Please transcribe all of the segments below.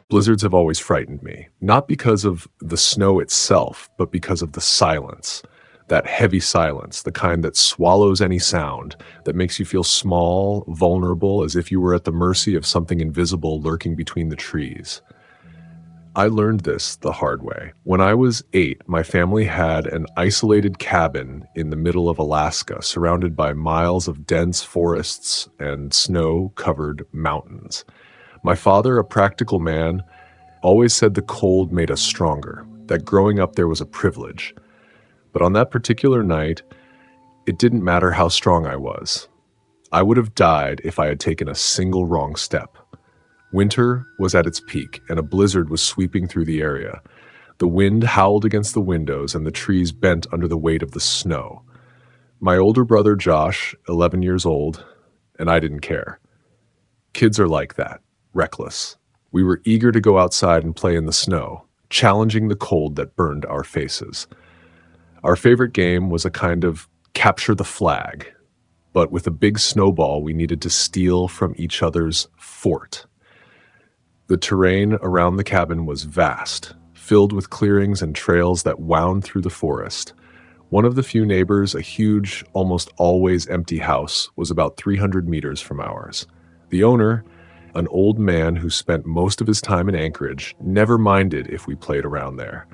Blizzards have always frightened me, not because of the snow itself, but because of the silence. That heavy silence, the kind that swallows any sound, that makes you feel small, vulnerable, as if you were at the mercy of something invisible lurking between the trees. I learned this the hard way. When I was 8, my family had an isolated cabin in the middle of Alaska, surrounded by miles of dense forests and snow-covered mountains. My father, a practical man, always said the cold made us stronger, that growing up there was a privilege. But on that particular night, it didn't matter how strong I was. I would have died if I had taken a single wrong step. Winter was at its peak, and a blizzard was sweeping through the area. The wind howled against the windows, and the trees bent under the weight of the snow. My older brother, Josh, 11 years old, and I didn't care. Kids are like that, reckless. We were eager to go outside and play in the snow, challenging the cold that burned our faces. Our favorite game was a kind of capture the flag, but with a big snowball we needed to steal from each other's fort. The terrain around the cabin was vast, filled with clearings and trails that wound through the forest. One of the few neighbors, a huge, almost always empty house, was about 300 meters from ours. The owner, an old man who spent most of his time in Anchorage, never minded if we played around there.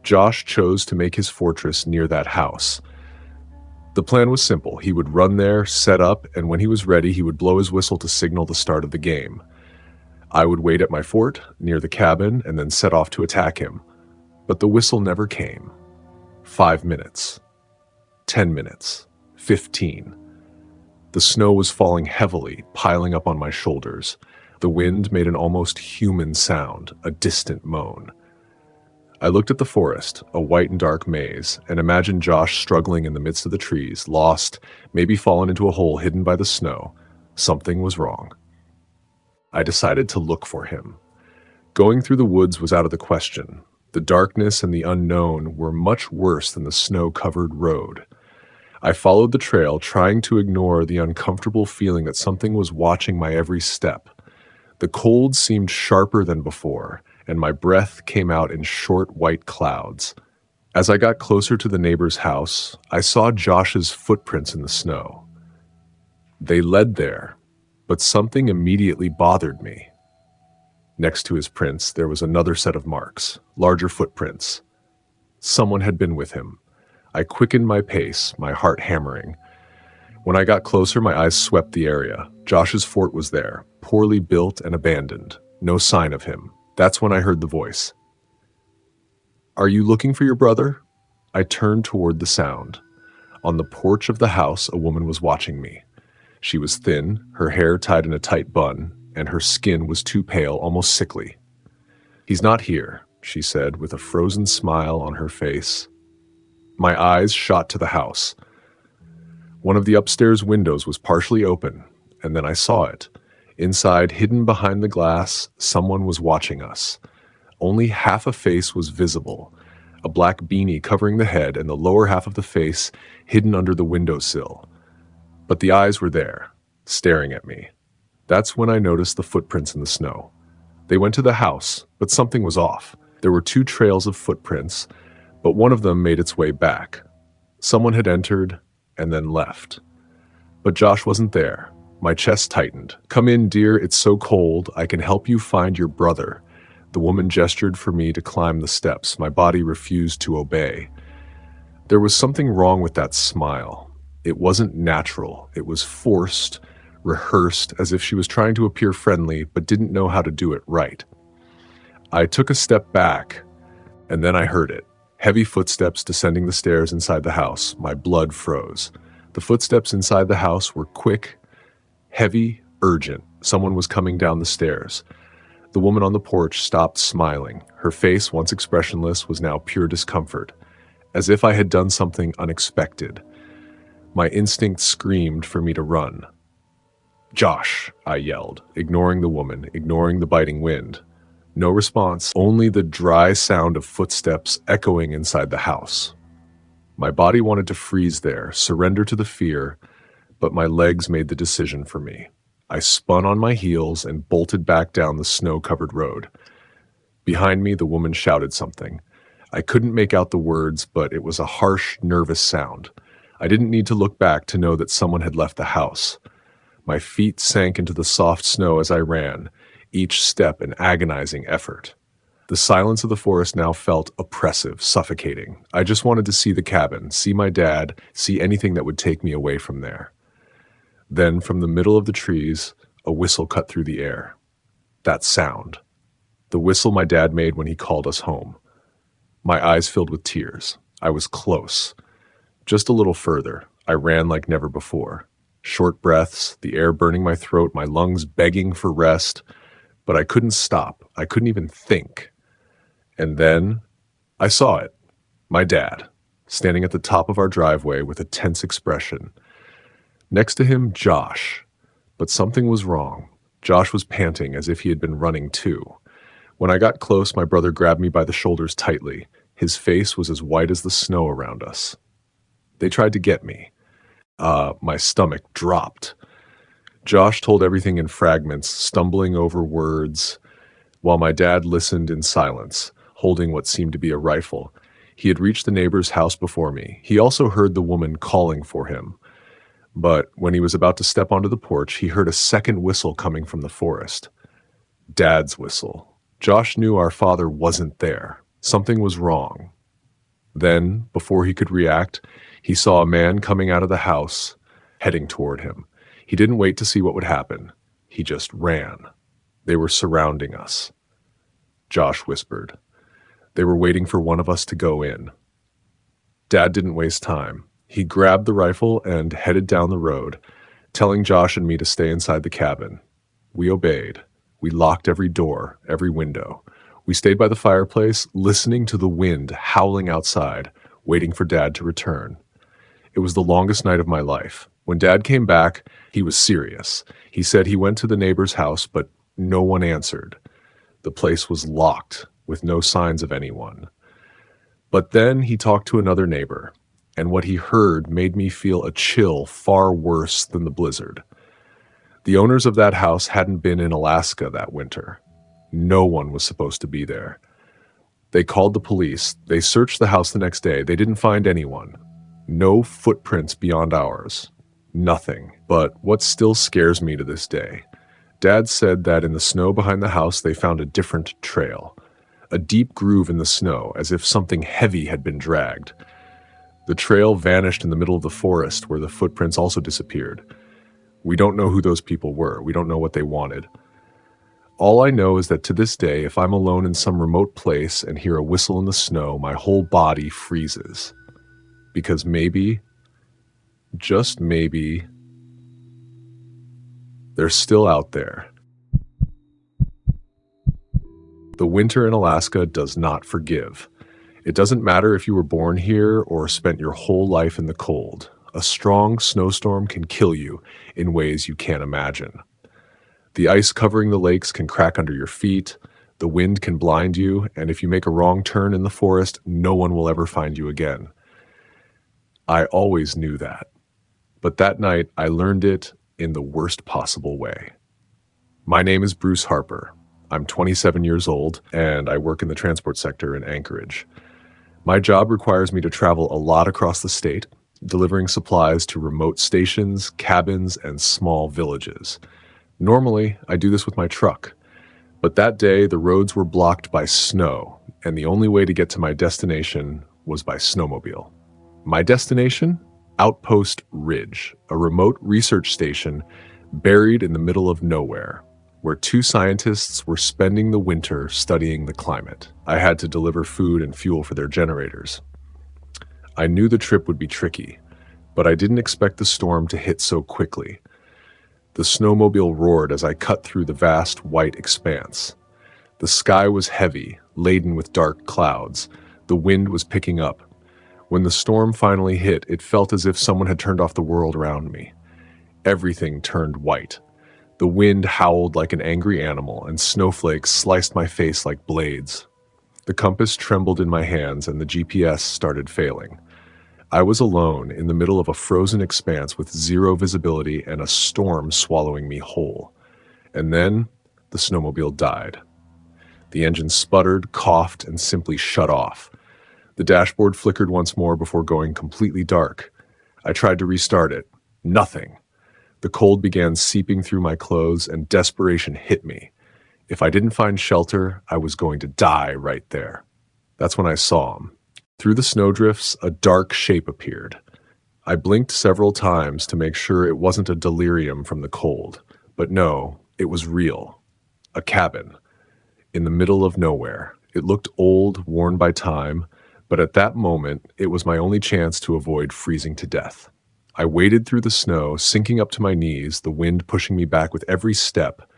Josh chose to make his fortress near that house. The plan was simple. He would run there, set up, and when he was ready, he would blow his whistle to signal the start of the game. I would wait at my fort, near the cabin, and then set off to attack him. But the whistle never came. 5 minutes. 10 minutes. 15. The snow was falling heavily, piling up on my shoulders. The wind made an almost human sound, a distant moan. I looked at the forest, a white and dark maze, and imagined Josh struggling in the midst of the trees, lost, maybe fallen into a hole hidden by the snow. Something was wrong. I decided to look for him. Going through the woods was out of the question. The darkness and the unknown were much worse than the snow-covered road. I followed the trail, trying to ignore the uncomfortable feeling that something was watching my every step. The cold seemed sharper than before, and my breath came out in short white clouds. As I got closer to the neighbor's house, I saw Josh's footprints in the snow. They led there, but something immediately bothered me. Next to his prints, there was another set of marks, larger footprints. Someone had been with him. I quickened my pace, my heart hammering. When I got closer, my eyes swept the area. Josh's fort was there, poorly built and abandoned. No sign of him. That's when I heard the voice. "Are you looking for your brother?" I turned toward the sound. On the porch of the house, a woman was watching me. She was thin, her hair tied in a tight bun, and her skin was too pale, almost sickly. "He's not here," she said, with a frozen smile on her face. My eyes shot to the house. One of the upstairs windows was partially open, and then I saw it. Inside, hidden behind the glass, someone was watching us. Only half a face was visible, a black beanie covering the head and the lower half of the face hidden under the windowsill. But the eyes were there, staring at me. That's when I noticed the footprints in the snow. They went to the house, but something was off. There were 2 trails of footprints, but one of them made its way back. Someone had entered and then left. But Josh wasn't there. My chest tightened. "Come in, dear, it's so cold. I can help you find your brother." The woman gestured for me to climb the steps. My body refused to obey. There was something wrong with that smile. It wasn't natural. It was forced, rehearsed, as if she was trying to appear friendly but didn't know how to do it right. I took a step back, and then I heard it. Heavy footsteps descending the stairs inside the house. My blood froze. The footsteps inside the house were quick, heavy, urgent. Someone was coming down the stairs. The woman on the porch stopped smiling. Her face, once expressionless, was now pure discomfort, as if I had done something unexpected. My instinct screamed for me to run. "Josh," I yelled, ignoring the woman, ignoring the biting wind. No response, only the dry sound of footsteps echoing inside the house. My body wanted to freeze there, surrender to the fear, but my legs made the decision for me. I spun on my heels and bolted back down the snow-covered road. Behind me, the woman shouted something. I couldn't make out the words, but it was a harsh, nervous sound. I didn't need to look back to know that someone had left the house. My feet sank into the soft snow as I ran, each step an agonizing effort. The silence of the forest now felt oppressive, suffocating. I just wanted to see the cabin, see my dad, see anything that would take me away from there. Then, from the middle of the trees, a whistle cut through the air. That sound. The whistle my dad made when he called us home. My eyes filled with tears. I was close. Just a little further. I ran like never before. Short breaths, the air burning my throat, my lungs begging for rest. But I couldn't stop. I couldn't even think. And then I saw it. My dad, standing at the top of our driveway with a tense expression. Next to him, Josh. But something was wrong. Josh was panting as if he had been running too. When I got close, my brother grabbed me by the shoulders tightly. His face was as white as the snow around us. They tried to get me. My stomach dropped. Josh told everything in fragments, stumbling over words, while my dad listened in silence, holding what seemed to be a rifle. He had reached the neighbor's house before me. He also heard the woman calling for him. But when he was about to step onto the porch, he heard a second whistle coming from the forest. Dad's whistle. Josh knew our father wasn't there. Something was wrong. Then, before he could react, he saw a man coming out of the house, heading toward him. He didn't wait to see what would happen. He just ran. They were surrounding us. Josh whispered. They were waiting for one of us to go in. Dad didn't waste time. He grabbed the rifle and headed down the road, telling Josh and me to stay inside the cabin. We obeyed. We locked every door, every window. We stayed by the fireplace, listening to the wind howling outside, waiting for Dad to return. It was the longest night of my life. When Dad came back, he was serious. He said he went to the neighbor's house, but no one answered. The place was locked, with no signs of anyone. But then he talked to another neighbor, and what he heard made me feel a chill far worse than the blizzard. The owners of that house hadn't been in Alaska that winter. No one was supposed to be there. They called the police. They searched the house the next day. They didn't find anyone. No footprints beyond ours. Nothing. But what still scares me to this day. Dad said that in the snow behind the house they found a different trail. A deep groove in the snow, as if something heavy had been dragged. The trail vanished in the middle of the forest where the footprints also disappeared. We don't know who those people were. We don't know what they wanted. All I know is that to this day, if I'm alone in some remote place and hear a whistle in the snow, my whole body freezes. Because maybe, just maybe, they're still out there. The winter in Alaska does not forgive. It doesn't matter if you were born here or spent your whole life in the cold. A strong snowstorm can kill you in ways you can't imagine. The ice covering the lakes can crack under your feet, the wind can blind you, and if you make a wrong turn in the forest, no one will ever find you again. I always knew that. But that night, I learned it in the worst possible way. My name is Bruce Harper. I'm 27 years old, and I work in the transport sector in Anchorage. My job requires me to travel a lot across the state, delivering supplies to remote stations, cabins, and small villages. Normally, I do this with my truck. But that day, the roads were blocked by snow, and the only way to get to my destination was by snowmobile. My destination? Outpost Ridge, a remote research station buried in the middle of nowhere, where two scientists were spending the winter studying the climate. I had to deliver food and fuel for their generators. I knew the trip would be tricky, but I didn't expect the storm to hit so quickly. The snowmobile roared as I cut through the vast white expanse. The sky was heavy, laden with dark clouds. The wind was picking up. When the storm finally hit, it felt as if someone had turned off the world around me. Everything turned white. The wind howled like an angry animal, and snowflakes sliced my face like blades. The compass trembled in my hands, and the GPS started failing. I was alone in the middle of a frozen expanse with zero visibility and a storm swallowing me whole. And then the snowmobile died. The engine sputtered, coughed, and simply shut off. The dashboard flickered once more before going completely dark. I tried to restart it. Nothing. The cold began seeping through my clothes, and desperation hit me. If I didn't find shelter, I was going to die right there. That's when I saw him. Through the snowdrifts, a dark shape appeared. I blinked several times to make sure it wasn't a delirium from the cold. But no, it was real. A cabin. In the middle of nowhere. It looked old, worn by time, but at that moment, it was my only chance to avoid freezing to death. I waded through the snow, sinking up to my knees, the wind pushing me back with every step.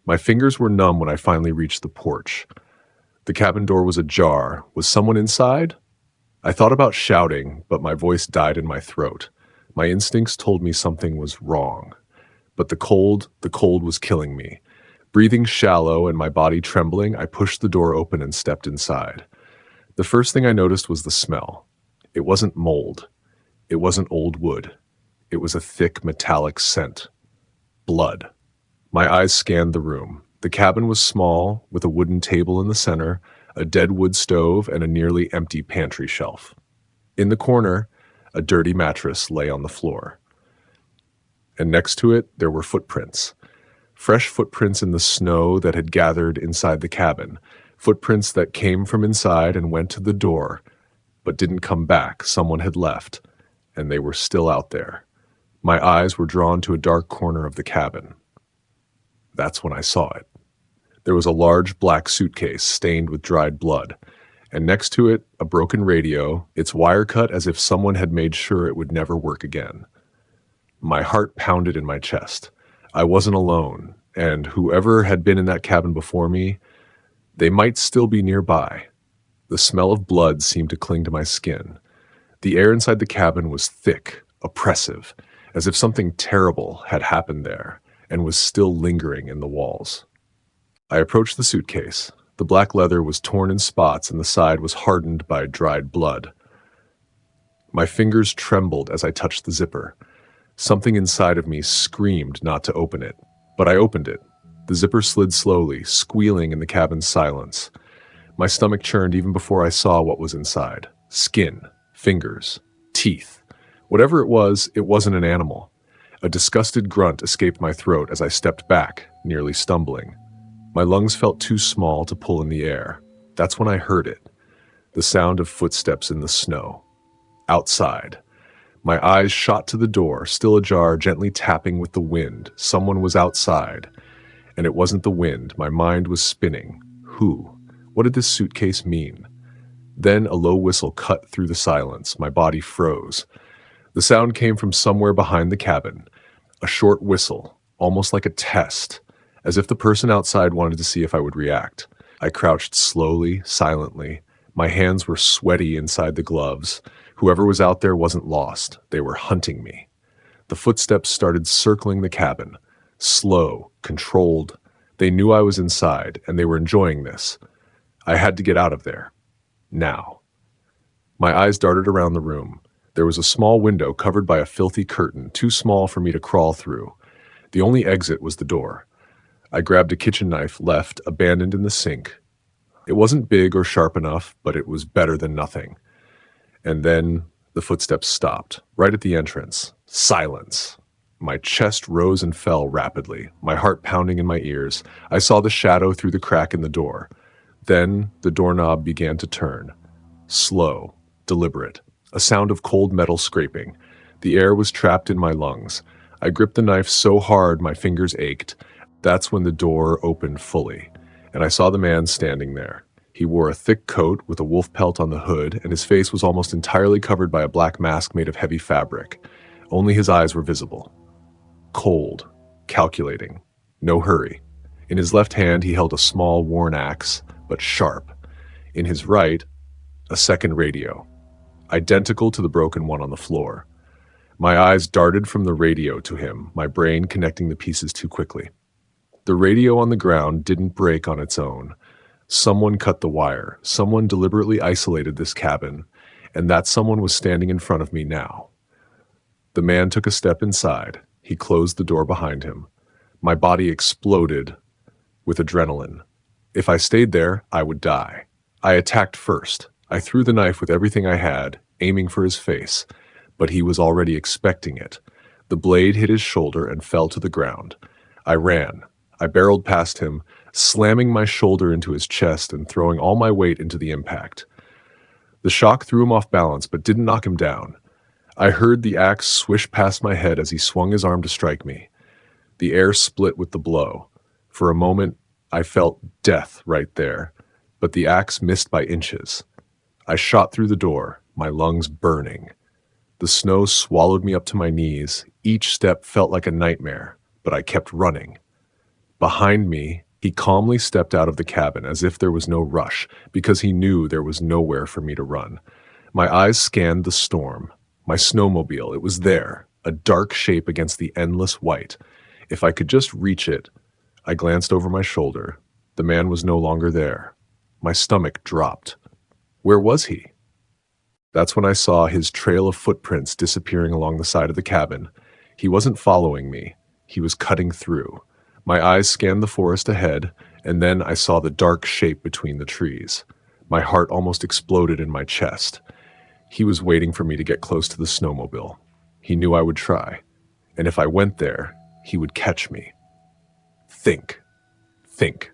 My fingers were numb when I finally reached the porch. The cabin door was ajar. Was someone inside? I thought about shouting, but my voice died in my throat. My instincts told me something was wrong. But the cold was killing me. Breathing shallow and my body trembling, I pushed the door open and stepped inside. The first thing I noticed was the smell. It wasn't mold. It wasn't old wood. It was a thick, metallic scent. Blood. My eyes scanned the room. The cabin was small, with a wooden table in the center, a dead wood stove, and a nearly empty pantry shelf. In the corner, a dirty mattress lay on the floor. And next to it, there were footprints. Fresh footprints in the snow that had gathered inside the cabin. Footprints that came from inside and went to the door, but didn't come back. Someone had left, and they were still out there. My eyes were drawn to a dark corner of the cabin. That's when I saw it. There was a large black suitcase stained with dried blood, and next to it, a broken radio, its wire cut as if someone had made sure it would never work again. My heart pounded in my chest. I wasn't alone, and whoever had been in that cabin before me, they might still be nearby. The smell of blood seemed to cling to my skin. The air inside the cabin was thick, oppressive, as if something terrible had happened there and was still lingering in the walls. I approached the suitcase. The black leather was torn in spots and the side was hardened by dried blood. My fingers trembled as I touched the zipper. Something inside of me screamed not to open it, but I opened it. The zipper slid slowly, squealing in the cabin's silence. My stomach churned even before I saw what was inside. Skin, fingers, teeth. Whatever it wasn't an animal. A disgusted grunt escaped my throat as I stepped back, nearly stumbling. My lungs felt too small to pull in the air. That's when I heard it. The sound of footsteps in the snow. Outside. My eyes shot to the door, still ajar, gently tapping with the wind. Someone was outside. And it wasn't the wind. My mind was spinning. Who? What did this suitcase mean? Then a low whistle cut through the silence. My body froze. The sound came from somewhere behind the cabin. A short whistle, almost like a test, as if the person outside wanted to see if I would react. I crouched slowly, silently. My hands were sweaty inside the gloves. Whoever was out there wasn't lost. They were hunting me. The footsteps started circling the cabin. Slow, controlled. They knew I was inside, and they were enjoying this. I had to get out of there. Now. My eyes darted around the room. There was a small window covered by a filthy curtain, too small for me to crawl through. The only exit was the door. I grabbed a kitchen knife left, abandoned in the sink. It wasn't big or sharp enough, but it was better than nothing. And then the footsteps stopped, right at the entrance. Silence. My chest rose and fell rapidly, my heart pounding in my ears. I saw the shadow through the crack in the door. Then the doorknob began to turn. Slow, deliberate. A sound of cold metal scraping. The air was trapped in my lungs. I gripped the knife so hard my fingers ached. That's when the door opened fully, and I saw the man standing there. He wore a thick coat with a wolf pelt on the hood, and his face was almost entirely covered by a black mask made of heavy fabric. Only his eyes were visible. Cold, calculating, no hurry. In his left hand he held a small worn axe, but sharp. In his right, a second radio, identical to the broken one on the floor. My eyes darted from the radio to him, my brain connecting the pieces too quickly. The radio on the ground didn't break on its own. Someone cut the wire. Someone deliberately isolated this cabin, and that someone was standing in front of me now. The man took a step inside. He closed the door behind him. My body exploded with adrenaline. If I stayed there, I would die. I attacked first. I threw the knife with everything I had, aiming for his face, but he was already expecting it. The blade hit his shoulder and fell to the ground. I ran. I barreled past him, slamming my shoulder into his chest and throwing all my weight into the impact. The shock threw him off balance but didn't knock him down. I heard the axe swish past my head as he swung his arm to strike me. The air split with the blow. For a moment, I felt death right there, but the axe missed by inches. I shot through the door, my lungs burning. The snow swallowed me up to my knees. Each step felt like a nightmare, but I kept running. Behind me, he calmly stepped out of the cabin as if there was no rush, because he knew there was nowhere for me to run. My eyes scanned the storm. My snowmobile, it was there, a dark shape against the endless white. If I could just reach it. I glanced over my shoulder. The man was no longer there. My stomach dropped. Where was he? That's when I saw his trail of footprints disappearing along the side of the cabin. He wasn't following me. He was cutting through. My eyes scanned the forest ahead, and then I saw the dark shape between the trees. My heart almost exploded in my chest. He was waiting for me to get close to the snowmobile. He knew I would try, and if I went there, he would catch me. Think.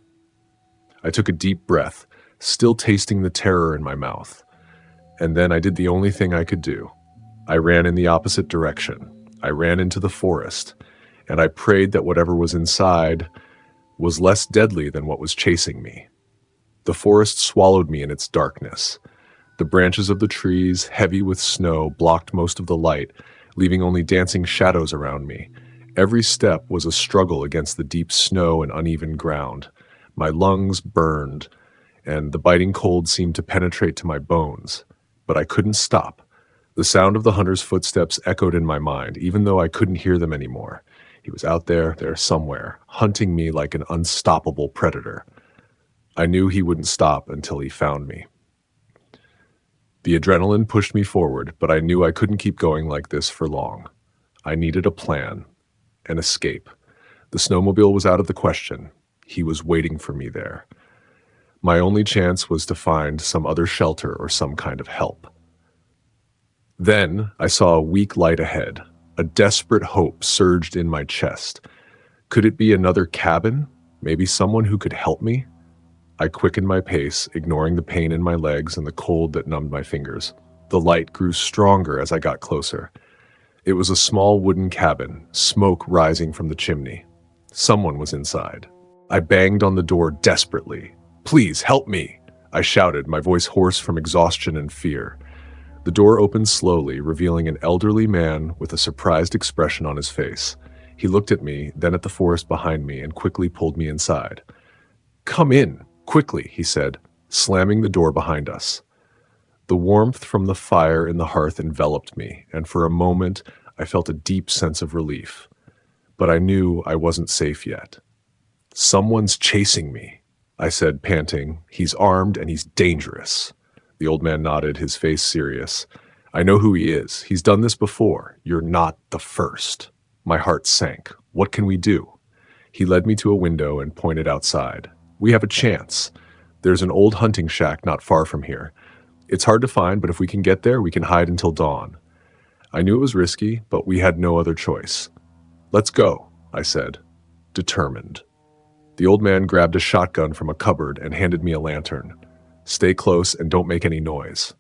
I took a deep breath, still tasting the terror in my mouth. And then I did the only thing I could do. I ran in the opposite direction. I ran into the forest, and I prayed that whatever was inside was less deadly than what was chasing me. The forest swallowed me in its darkness. The branches of the trees, heavy with snow, blocked most of the light, leaving only dancing shadows around me. Every step was a struggle against the deep snow and uneven ground. My lungs burned, and the biting cold seemed to penetrate to my bones. But I couldn't stop. The sound of the hunter's footsteps echoed in my mind, even though I couldn't hear them anymore. He was out there somewhere, hunting me like an unstoppable predator. I knew he wouldn't stop until he found me. The adrenaline pushed me forward, but I knew I couldn't keep going like this for long. I needed a plan, an escape. The snowmobile was out of the question. He was waiting for me there. My only chance was to find some other shelter or some kind of help. Then I saw a weak light ahead. A desperate hope surged in my chest. Could it be another cabin? Maybe someone who could help me? I quickened my pace, ignoring the pain in my legs and the cold that numbed my fingers. The light grew stronger as I got closer. It was a small wooden cabin, smoke rising from the chimney. Someone was inside. I banged on the door desperately. "Please, help me!" I shouted, my voice hoarse from exhaustion and fear. The door opened slowly, revealing an elderly man with a surprised expression on his face. He looked at me, then at the forest behind me, and quickly pulled me inside. "Come in, quickly," he said, slamming the door behind us. The warmth from the fire in the hearth enveloped me, and for a moment I felt a deep sense of relief. But I knew I wasn't safe yet. "Someone's chasing me," I said, panting. "He's armed and he's dangerous." The old man nodded, his face serious. "I know who he is. He's done this before. You're not the first." My heart sank. What can we do? He led me to a window and pointed outside. "We have a chance. There's an old hunting shack not far from here. It's hard to find, but if we can get there, we can hide until dawn." I knew it was risky, but we had no other choice. "Let's go," I said, determined. The old man grabbed a shotgun from a cupboard and handed me a lantern. "Stay close and don't make any noise."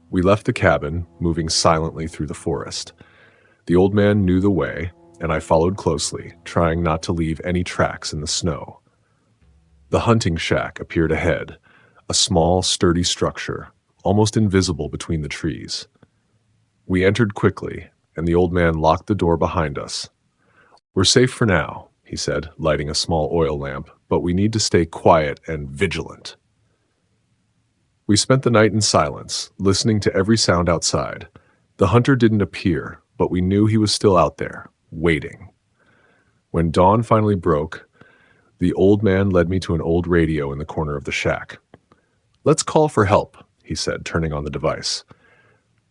We left the cabin, moving silently through the forest. The old man knew the way, and I followed closely, trying not to leave any tracks in the snow. The hunting shack appeared ahead, a small, sturdy structure, almost invisible between the trees. We entered quickly, and the old man locked the door behind us. "We're safe for now," he said, lighting a small oil lamp, "but we need to stay quiet and vigilant." We spent the night in silence, listening to every sound outside. The hunter didn't appear, but we knew he was still out there, waiting. When dawn finally broke, the old man led me to an old radio in the corner of the shack. "Let's call for help," he said, turning on the device.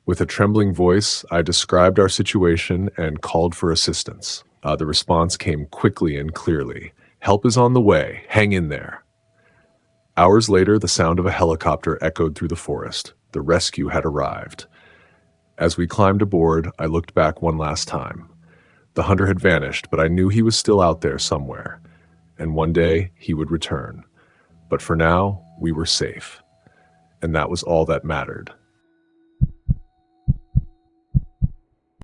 With a trembling voice, I described our situation and called for assistance. The response came quickly and clearly. "Help is on the way. Hang in there." Hours later, the sound of a helicopter echoed through the forest. The rescue had arrived. As we climbed aboard, I looked back one last time. The hunter had vanished, but I knew he was still out there somewhere, and one day he would return. But for now, we were safe, and that was all that mattered.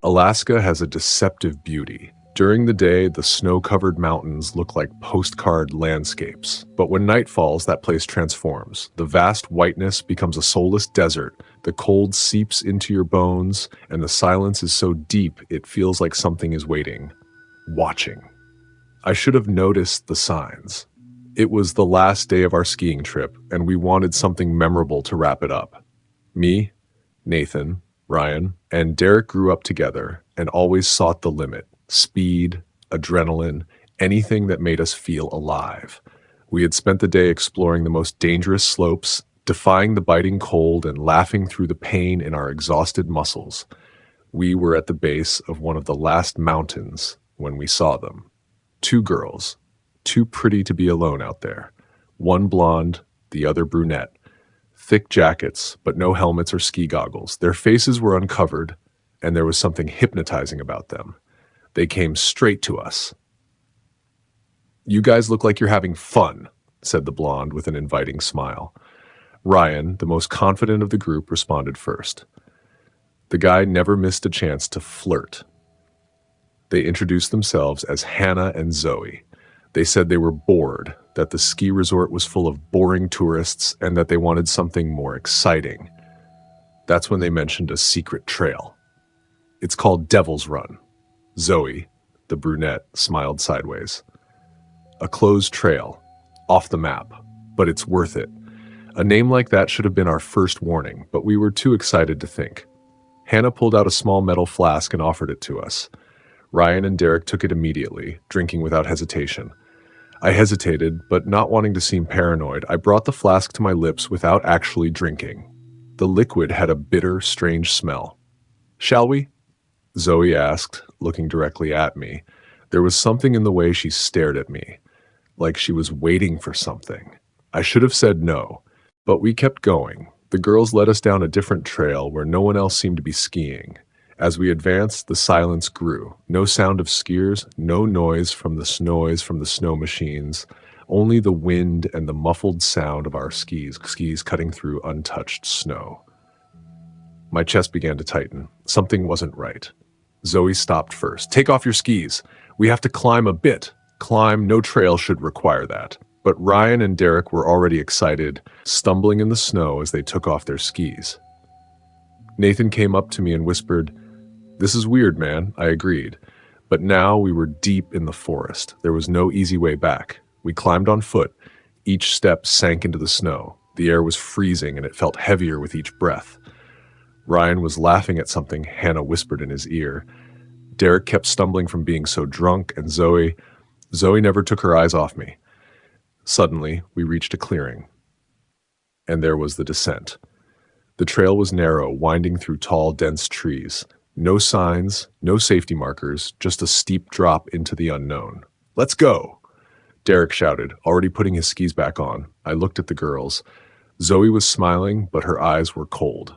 Alaska has a deceptive beauty. During the day, the snow-covered mountains look like postcard landscapes. But when night falls, that place transforms. The vast whiteness becomes a soulless desert. The cold seeps into your bones, and the silence is so deep it feels like something is waiting, watching. I should have noticed the signs. It was the last day of our skiing trip, and we wanted something memorable to wrap it up. Me, Nathan, Ryan, and Derek grew up together and always sought the limit. Speed, adrenaline, anything that made us feel alive. We had spent the day exploring the most dangerous slopes, defying the biting cold and laughing through the pain in our exhausted muscles. We were at the base of one of the last mountains when we saw them. Two girls, too pretty to be alone out there. One blonde, the other brunette. Thick jackets, but no helmets or ski goggles. Their faces were uncovered, and there was something hypnotizing about them. They came straight to us. "You guys look like you're having fun," said the blonde with an inviting smile. Ryan, the most confident of the group, responded first. The guy never missed a chance to flirt. They introduced themselves as Hannah and Zoe. They said they were bored, that the ski resort was full of boring tourists, and that they wanted something more exciting. That's when they mentioned a secret trail. "It's called Devil's Run." Zoe, the brunette, smiled sideways. "A closed trail, off the map, but it's worth it." A name like that should have been our first warning, but we were too excited to think. Hannah pulled out a small metal flask and offered it to us. Ryan and Derek took it immediately, drinking without hesitation. I hesitated, but not wanting to seem paranoid, I brought the flask to my lips without actually drinking. The liquid had a bitter, strange smell. "Shall we?" Zoe asked, looking directly at me. There was something in the way she stared at me, like she was waiting for something. I should have said no, but we kept going. The girls led us down a different trail where no one else seemed to be skiing. As we advanced, the silence grew. No sound of skiers, no noise from the snow machines, only the wind and the muffled sound of our skis cutting through untouched snow. My chest began to tighten. Something wasn't right. Zoe stopped first. "Take off your skis. We have to climb a bit." Climb, no trail should require that. But Ryan and Derek were already excited, stumbling in the snow as they took off their skis. Nathan came up to me and whispered, "This is weird, man," I agreed. But now we were deep in the forest. There was no easy way back. We climbed on foot. Each step sank into the snow. The air was freezing and it felt heavier with each breath. Ryan was laughing at something Hannah whispered in his ear. Derek kept stumbling from being so drunk, and Zoe never took her eyes off me. Suddenly, we reached a clearing. And there was the descent. The trail was narrow, winding through tall, dense trees. No signs, no safety markers, just a steep drop into the unknown. "Let's go!" Derek shouted, already putting his skis back on. I looked at the girls. Zoe was smiling, but her eyes were cold.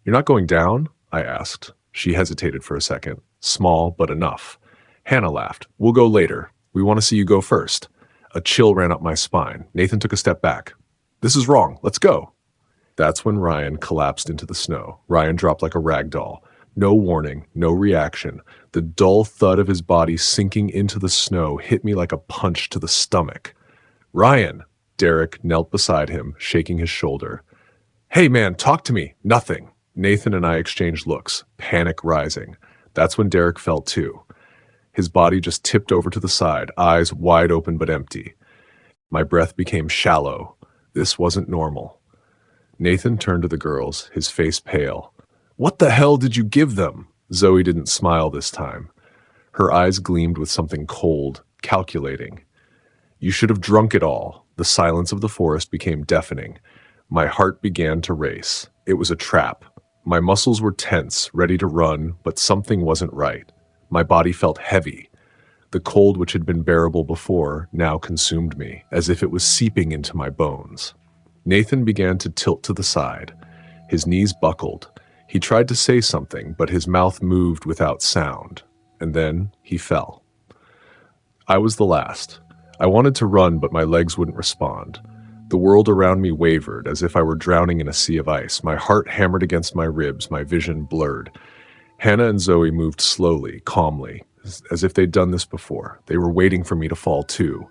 "You're not going down?" I asked. She hesitated for a second. Small, but enough. Hannah laughed. "We'll go later. We want to see you go first." A chill ran up my spine. Nathan took a step back. "This is wrong. Let's go." That's when Ryan collapsed into the snow. Ryan dropped like a rag doll. No warning, no reaction. The dull thud of his body sinking into the snow hit me like a punch to the stomach. "Ryan!" Derek knelt beside him, shaking his shoulder. "Hey man, talk to me." "Nothing." Nathan and I exchanged looks, panic rising. That's when Derek fell too. His body just tipped over to the side, eyes wide open but empty. My breath became shallow. This wasn't normal. Nathan turned to the girls, his face pale. "What the hell did you give them?" Zoe didn't smile this time. Her eyes gleamed with something cold, calculating. "You should have drunk it all." The silence of the forest became deafening. My heart began to race. It was a trap. My muscles were tense, ready to run, but something wasn't right. My body felt heavy. The cold, which had been bearable before, now consumed me, as if it was seeping into my bones. Nathan began to tilt to the side. His knees buckled. He tried to say something, but his mouth moved without sound. And then he fell. I was the last. I wanted to run, but my legs wouldn't respond. The world around me wavered, as if I were drowning in a sea of ice. My heart hammered against my ribs, my vision blurred. Hannah and Zoe moved slowly, calmly, as if they'd done this before. They were waiting for me to fall too.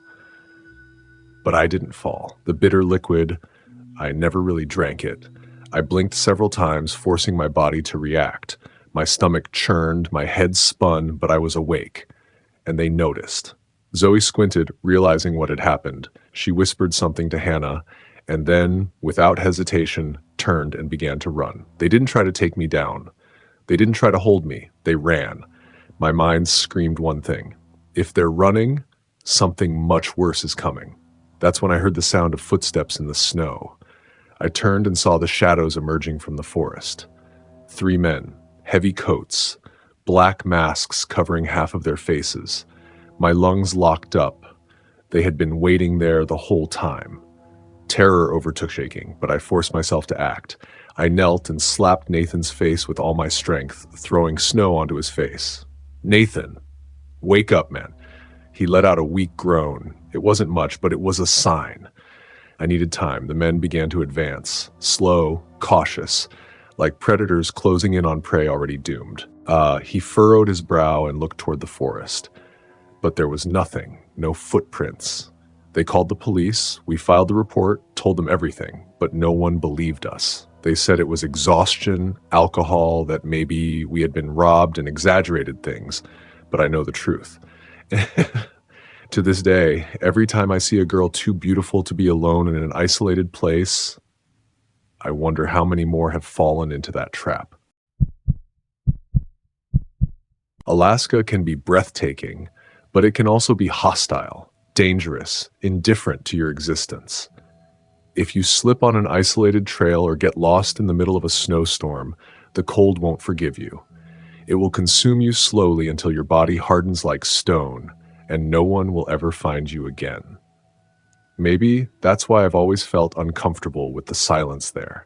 But I didn't fall. The bitter liquid, I never really drank it. I blinked several times, forcing my body to react. My stomach churned, my head spun, but I was awake. And they noticed. Zoe squinted, realizing what had happened. She whispered something to Hannah, and then, without hesitation, turned and began to run. They didn't try to take me down. They didn't try to hold me. They ran. My mind screamed one thing. If they're running, something much worse is coming. That's when I heard the sound of footsteps in the snow. I turned and saw the shadows emerging from the forest. 3 men, heavy coats, black masks covering half of their faces. My lungs locked up. They had been waiting there the whole time. Terror overtook shaking, but I forced myself to act. I knelt and slapped Nathan's face with all my strength, throwing snow onto his face. Nathan, wake up, man. He let out a weak groan. It wasn't much, but it was a sign. I needed time. The men began to advance, slow, cautious, like predators closing in on prey already doomed. He furrowed his brow and looked toward the forest. But there was nothing, no footprints. They called the police, we filed the report, told them everything, but no one believed us. They said it was exhaustion, alcohol, that maybe we had been robbed and exaggerated things, but I know the truth. To this day, every time I see a girl too beautiful to be alone in an isolated place, I wonder how many more have fallen into that trap. Alaska can be breathtaking, but it can also be hostile, dangerous, indifferent to your existence. If you slip on an isolated trail or get lost in the middle of a snowstorm, the cold won't forgive you. It will consume you slowly until your body hardens like stone, and no one will ever find you again. Maybe that's why I've always felt uncomfortable with the silence there.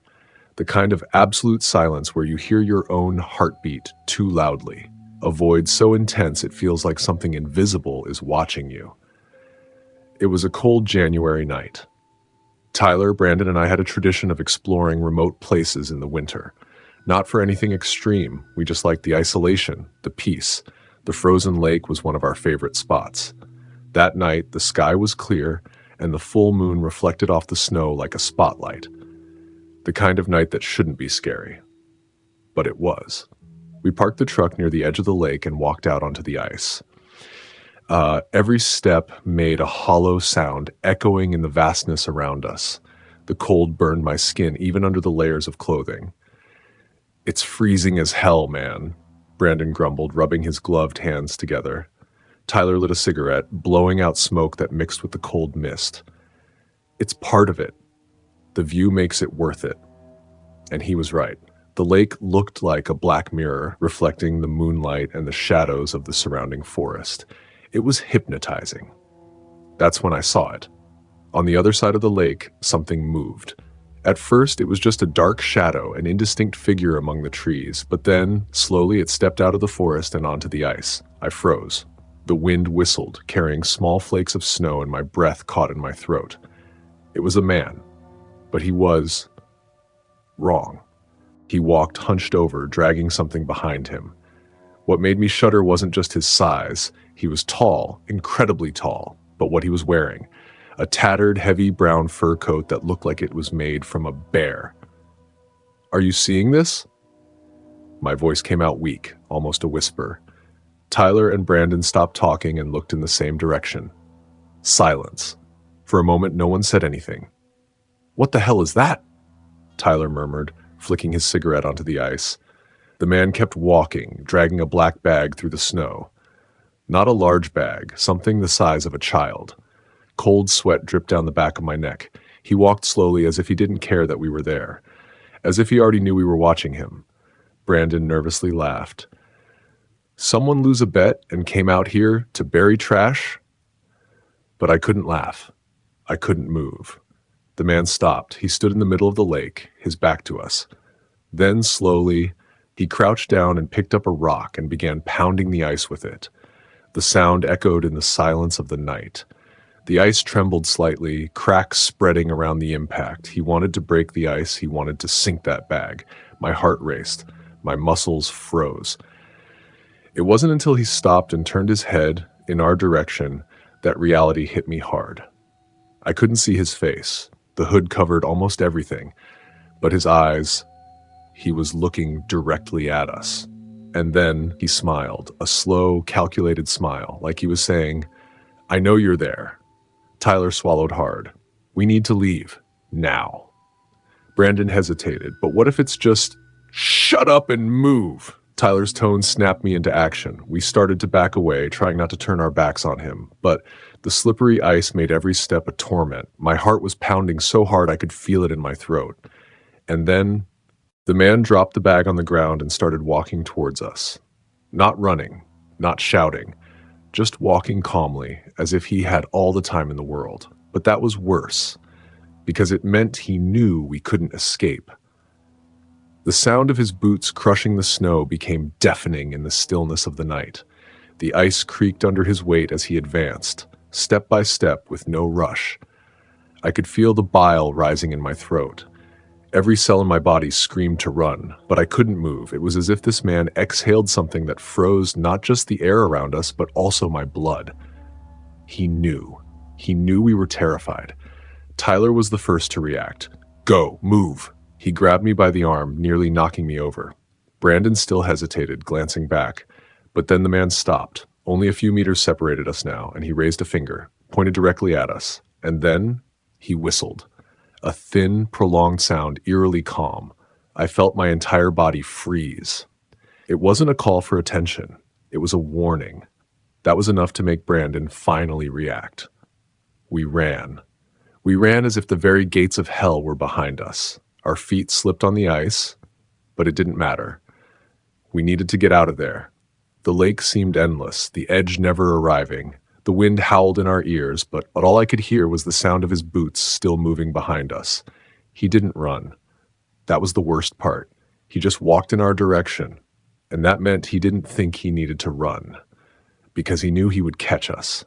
The kind of absolute silence where you hear your own heartbeat too loudly. A void so intense it feels like something invisible is watching you. It was a cold January night. Tyler, Brandon, and I had a tradition of exploring remote places in the winter. Not for anything extreme, we just liked the isolation, the peace. The frozen lake was one of our favorite spots. That night, the sky was clear, and the full moon reflected off the snow like a spotlight. The kind of night that shouldn't be scary. But it was. We parked the truck near the edge of the lake and walked out onto the ice. Every step made a hollow sound, echoing in the vastness around us. The cold burned my skin, even under the layers of clothing. "It's freezing as hell, man," Brandon grumbled, rubbing his gloved hands together. Tyler lit a cigarette, blowing out smoke that mixed with the cold mist. "It's part of it. The view makes it worth it." And he was right. The lake looked like a black mirror, reflecting the moonlight and the shadows of the surrounding forest. It was hypnotizing. That's when I saw it. On the other side of the lake, something moved. At first, it was just a dark shadow, an indistinct figure among the trees, but then, slowly, it stepped out of the forest and onto the ice. I froze. The wind whistled, carrying small flakes of snow, and my breath caught in my throat. It was a man, but he was wrong. He walked hunched over, dragging something behind him. What made me shudder wasn't just his size. He was tall, incredibly tall, but what he was wearing, a tattered, heavy brown fur coat that looked like it was made from a bear. "Are you seeing this?" My voice came out weak, almost a whisper. Tyler and Brandon stopped talking and looked in the same direction. Silence. For a moment, no one said anything. "What the hell is that?" Tyler murmured, flicking his cigarette onto the ice. The man kept walking, dragging a black bag through the snow. Not a large bag, something the size of a child. Cold sweat dripped down the back of my neck. He walked slowly, as if he didn't care that we were there, as if he already knew we were watching him. Brandon nervously laughed. Someone lose a bet and came out here to bury trash? But I couldn't laugh. I couldn't move. The man stopped. He stood in the middle of the lake, his back to us. Then, slowly, he crouched down and picked up a rock and began pounding the ice with it. The sound echoed in the silence of the night. The ice trembled slightly, cracks spreading around the impact. He wanted to break the ice. He wanted to sink that bag. My heart raced. My muscles froze. It wasn't until he stopped and turned his head in our direction that reality hit me hard. I couldn't see his face. The hood covered almost everything. But his eyes, he was looking directly at us. And then he smiled, a slow, calculated smile, like he was saying, "I know you're there." Tyler swallowed hard. "We need to leave. Now." Brandon hesitated. "But what if it's just, shut up and move?" Tyler's tone snapped me into action. We started to back away, trying not to turn our backs on him. But the slippery ice made every step a torment. My heart was pounding so hard I could feel it in my throat. And then the man dropped the bag on the ground and started walking towards us. Not running, not shouting, just walking calmly, as if he had all the time in the world. But that was worse, because it meant he knew we couldn't escape. The sound of his boots crushing the snow became deafening in the stillness of the night. The ice creaked under his weight as he advanced, step by step with no rush. I could feel the bile rising in my throat. Every cell in my body screamed to run, but I couldn't move. It was as if this man exhaled something that froze not just the air around us, but also my blood. He knew. He knew we were terrified. Tyler was the first to react. "Go, move." He grabbed me by the arm, nearly knocking me over. Brandon still hesitated, glancing back. But then the man stopped. Only a few meters separated us now, and he raised a finger, pointed directly at us. And then he whistled. A thin, prolonged sound, eerily calm. I felt my entire body freeze. It wasn't a call for attention. It was a warning. That was enough to make Brandon finally react. We ran. We ran as if the very gates of hell were behind us. Our feet slipped on the ice, but it didn't matter. We needed to get out of there. The lake seemed endless, the edge never arriving. The wind howled in our ears, but all I could hear was the sound of his boots still moving behind us. He didn't run. That was the worst part. He just walked in our direction, and that meant he didn't think he needed to run, because he knew he would catch us.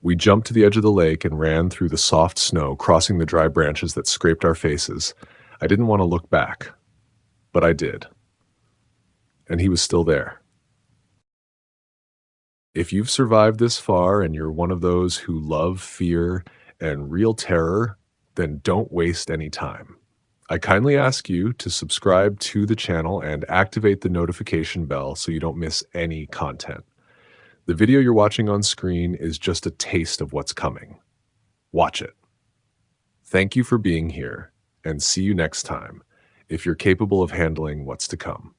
We jumped to the edge of the lake and ran through the soft snow, crossing the dry branches that scraped our faces. I didn't want to look back, but I did. And he was still there. If you've survived this far and you're one of those who love fear and real terror, then don't waste any time. I kindly ask you to subscribe to the channel and activate the notification bell so you don't miss any content. The video you're watching on screen is just a taste of what's coming. Watch it. Thank you for being here, and see you next time, if you're capable of handling what's to come.